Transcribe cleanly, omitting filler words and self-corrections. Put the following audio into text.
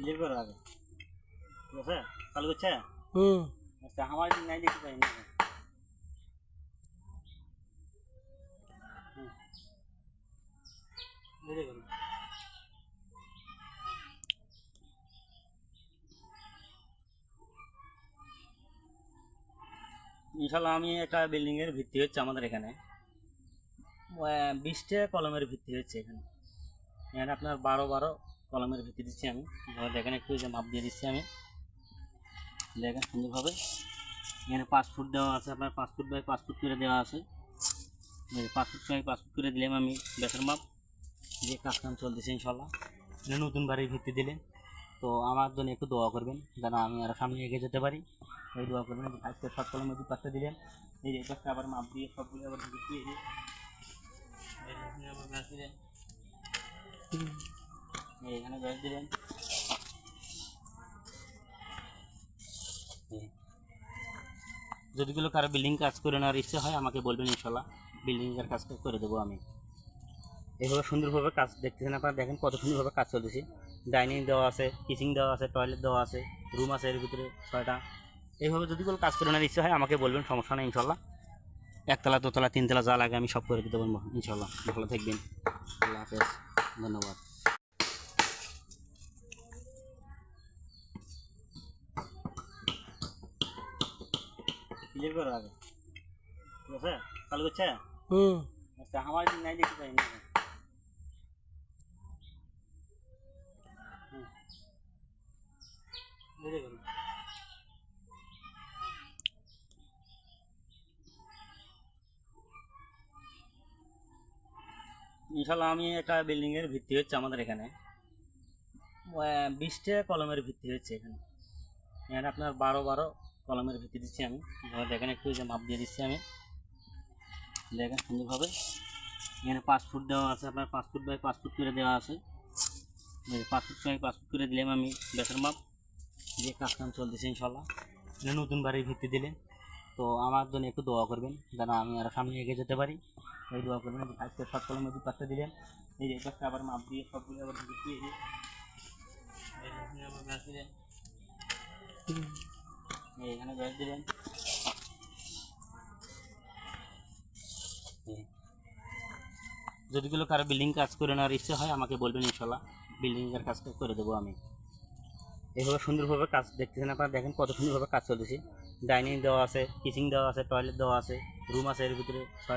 Clear করো আগে, ঠিক আছে? চালু করছে? হুম। আচ্ছা, আমার নাই দেখতে পাই না। বুঝে গেল। ইনশাল্লাহ আমি একটা বিল্ডিং এর ভিত্তি হচ্ছে আমাদের এখানে 20টা কলমের ভিত্তি হচ্ছে এখানে। এখানে আপনার 12 কলমের ভিত্তি দিচ্ছি আমি। দেখেন একটু যে মাপ দিয়ে দিচ্ছি আমি, দেখেন সুন্দরভাবে। এখানে 5 ফুট দেওয়া আছে, আপনার 5 ফুট বাই 5 ফুট করে দেওয়া আছে। 5 ফুট বাই 5 ফুট করে দিলাম আমি বেতের মাপ। যে কাজ কাম চলতেছে ইনশাল্লাহ। নতুন বাড়ির ভিত্তি দিলেন, তো আমার জন্য একটু দোয়া করবেন যেন আমি আরও সামনে এগিয়ে যেতে পারি। এই দোয়া করবেন। আজকে 7 কলমের মধ্যে 5টা দিলেন, এই যে পাঁচটা আবার মাপ দিয়ে সবগুলো আবার দিচ্ছি। এই যে আবার ব্যাস দিলেন, এখানে ব্যাস দিলেন। যদিগুলো কারো বিল্ডিং কাজ করে নেওয়ার ইচ্ছে হয় আমাকে বলবেন, ইনশাল্লাহ বিল্ডিংয়ের কাজ করে দেবো আমি। এইভাবে সুন্দরভাবে কাজ দেখতেছেন আপনারা, দেখেন কত সুন্দরভাবে কাজ চলতেছে। ডাইনিং দেওয়া আছে, কিচেন দেওয়া আছে, টয়লেট দেওয়া আছে, রুম আছে এর ভিতরে 6টা। এইভাবে যদি কোনো কাজ করে নেওয়ার ইচ্ছে হয় আমাকে বলবেন, সমস্যা নেই ইনশাল্লাহ। একতলা, দোতলা, তিনতলা যা লাগে আমি সব করে দিতে পারবো ইনশাল্লাহ। ভালো থাকবেন, আল্লাহ হাফেজ, ধন্যবাদ। ক্লিয়ার করো আগে, ঠিক আছে? চালু করছে? হুম। আচ্ছা, আমার নাই দেখতে পাই না। বুঝে গেল। ইনশাল্লাহ আমি একটা বিল্ডিং এর ভিত্তি হচ্ছে আমাদের এখানে 20টা কলমের ভিত্তি হচ্ছে এখানে। এখানে আপনার 12 কলমের ভিত্তি দিচ্ছি আমি। দেখেন একটু যে মাপ দিয়ে দিচ্ছি আমি, দেখেন সুন্দরভাবে। এখানে 5 ফুট দেওয়া আছে, আপনার 5 ফুট বাই 5 ফুট করে দেওয়া আছে। 5 ফুট বাই 5 ফুট করে দিলাম আমি বেতের মাপ। যে কাজ কাম চলতেছে ইনশাল্লাহ। নতুন বাড়ির ভিত্তি দিলেন, তো আমার জন্য একটু দোয়া করবেন যেন আমি আরও সামনে এগিয়ে যেতে পারি। এই দোয়া করবেন। আজকে 7 কলমের মধ্যে 5টা দিলেন, এই যে পাঁচটা আবার মাপ দিয়ে সবগুলো আবার দিচ্ছি। এই যে আবার ব্যাস দিলেন, এখানে ব্যাস দিলেন। যদিগুলো কারো বিল্ডিং কাজ করে নেওয়ার ইচ্ছে হয় আমাকে বলবেন, ইনশাল্লাহ বিল্ডিংয়ের কাজ করে দেবো আমি। এইভাবে সুন্দরভাবে কাজ দেখতেছেন আপনারা, দেখেন কত সুন্দরভাবে কাজ চলতেছে। ডাইনিং দেওয়া আছে, কিচেন দেওয়া আছে, টয়লেট দেওয়া আছে, রুম আছে এর ভিতরে 6টা।